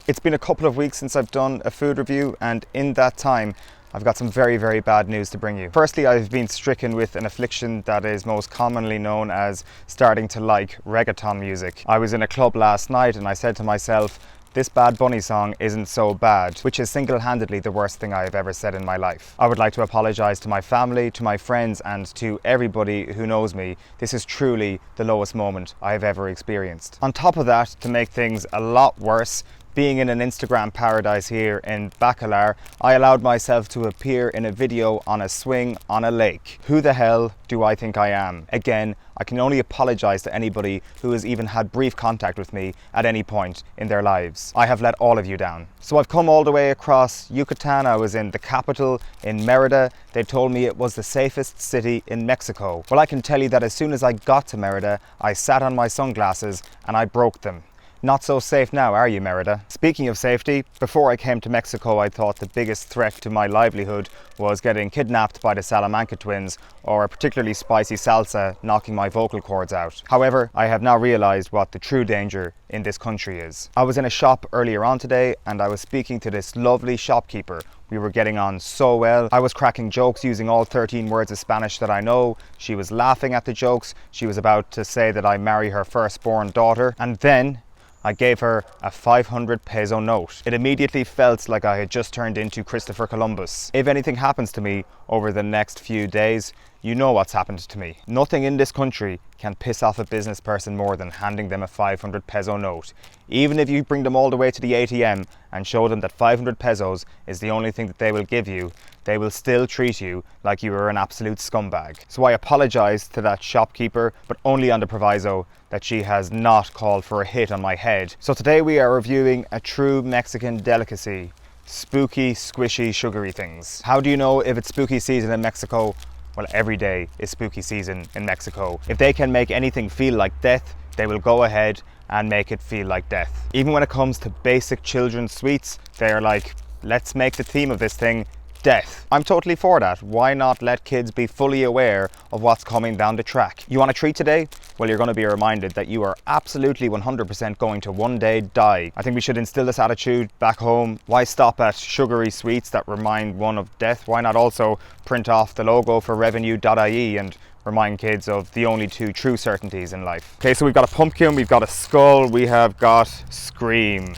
It's been a couple of weeks since I've done a food review, and in that time I've got some very, very bad news to bring you. Firstly, I've been stricken with an affliction that is most commonly known as starting to like reggaeton music. I was in a club last night and I said to myself, this Bad Bunny song isn't so bad, which is single-handedly the worst thing I have ever said in my life. I would like to apologise to my family, to my friends, and to everybody who knows me. This is truly the lowest moment I have ever experienced. On top of that, to make things a lot worse, being in an Instagram paradise here in Bacalar, I allowed myself to appear in a video on a swing on a lake. Who the hell do I think I am? Again, I can only apologise to anybody who has even had brief contact with me at any point in their lives. I have let all of you down. So I've come all the way across Yucatan. I was in the capital, in Merida. They told me it was the safest city in Mexico. Well, I can tell you that as soon as I got to Merida, I sat on my sunglasses and I broke them. Not so safe now, are you, Merida? Speaking of safety, before I came to Mexico, I thought the biggest threat to my livelihood was getting kidnapped by the Salamanca twins or a particularly spicy salsa knocking my vocal cords out. However, I have now realised what the true danger in this country is. I was in a shop earlier on today and I was speaking to this lovely shopkeeper. We were getting on so well. I was cracking jokes using all 13 words of Spanish that I know. She was laughing at the jokes. She was about to say that I marry her firstborn daughter. And then I gave her a 500 peso note. It immediately felt like I had just turned into Christopher Columbus. If anything happens to me over the next few days, you know what's happened to me. Nothing in this country can piss off a business person more than handing them a 500 peso note. Even if you bring them all the way to the ATM and show them that 500 pesos is the only thing that they will give you, they will still treat you like you were an absolute scumbag. So I apologise to that shopkeeper, but only on the proviso that she has not called for a hit on my head. So today we are reviewing a true Mexican delicacy: spooky, squishy, sugary things. How do you know if it's spooky season in Mexico? Well, every day is spooky season in Mexico. If they can make anything feel like death, they will go ahead and make it feel like death. Even when it comes to basic children's sweets, they're like, let's make the theme of this thing death. I'm totally for that. Why not let kids be fully aware of what's coming down the track? You want a treat today? Well, you're going to be reminded that you are absolutely 100% going to one day die. I think we should instill this attitude back home. Why stop at sugary sweets that remind one of death? Why not also print off the logo for revenue.ie and remind kids of the only two true certainties in life? Okay, so we've got a pumpkin, we've got a skull, we have got Scream.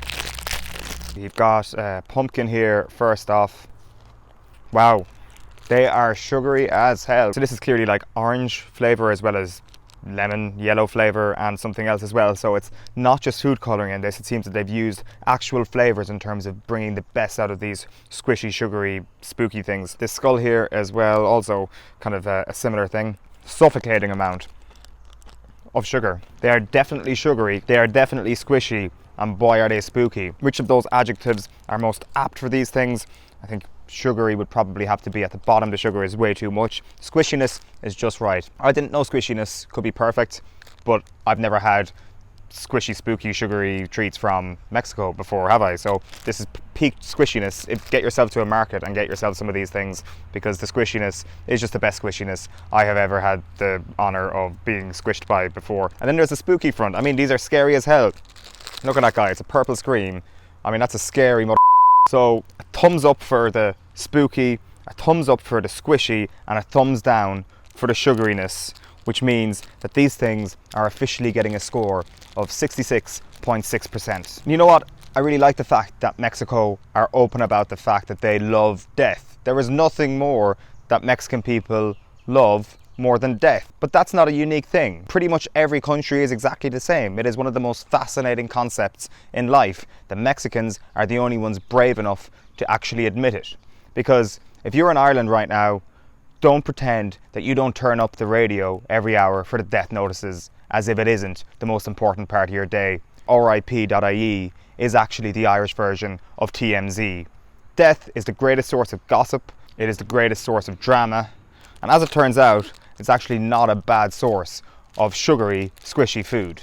We've got a pumpkin here first off. Wow, they are sugary as hell. So this is clearly like orange flavour as well as lemon, yellow flavour and something else as well. So it's not just food colouring in this. It seems that they've used actual flavours in terms of bringing the best out of these squishy, sugary, spooky things. This skull here as well, also kind of a similar thing. Suffocating amount of sugar. They are definitely sugary, they are definitely squishy, and boy are they spooky. Which of those adjectives are most apt for these things? I think sugary would probably have to be at the bottom. The sugar is way too much. Squishiness is just right. I didn't know squishiness could be perfect, but I've never had squishy, spooky, sugary treats from Mexico before, have I? So this is peak squishiness. Get yourself to a market and get yourself some of these things, because the squishiness is just the best squishiness I have ever had the honour of being squished by before. And then there's the spooky front. I mean, these are scary as hell. Look at that guy, it's a purple Scream. I mean, that's a scary mother. So a thumbs up for the spooky, a thumbs up for the squishy, and a thumbs down for the sugariness, which means that these things are officially getting a score of 66.6%. You know what? I really like the fact that Mexico are open about the fact that they love death. There is nothing more that Mexican people love more than death. But that's not a unique thing. Pretty much every country is exactly the same. It is one of the most fascinating concepts in life. The Mexicans are the only ones brave enough to actually admit it. Because if you're in Ireland right now, don't pretend that you don't turn up the radio every hour for the death notices as if it isn't the most important part of your day. RIP.ie is actually the Irish version of TMZ. Death is the greatest source of gossip. It is the greatest source of drama. And as it turns out, it's actually not a bad source of sugary, squishy food.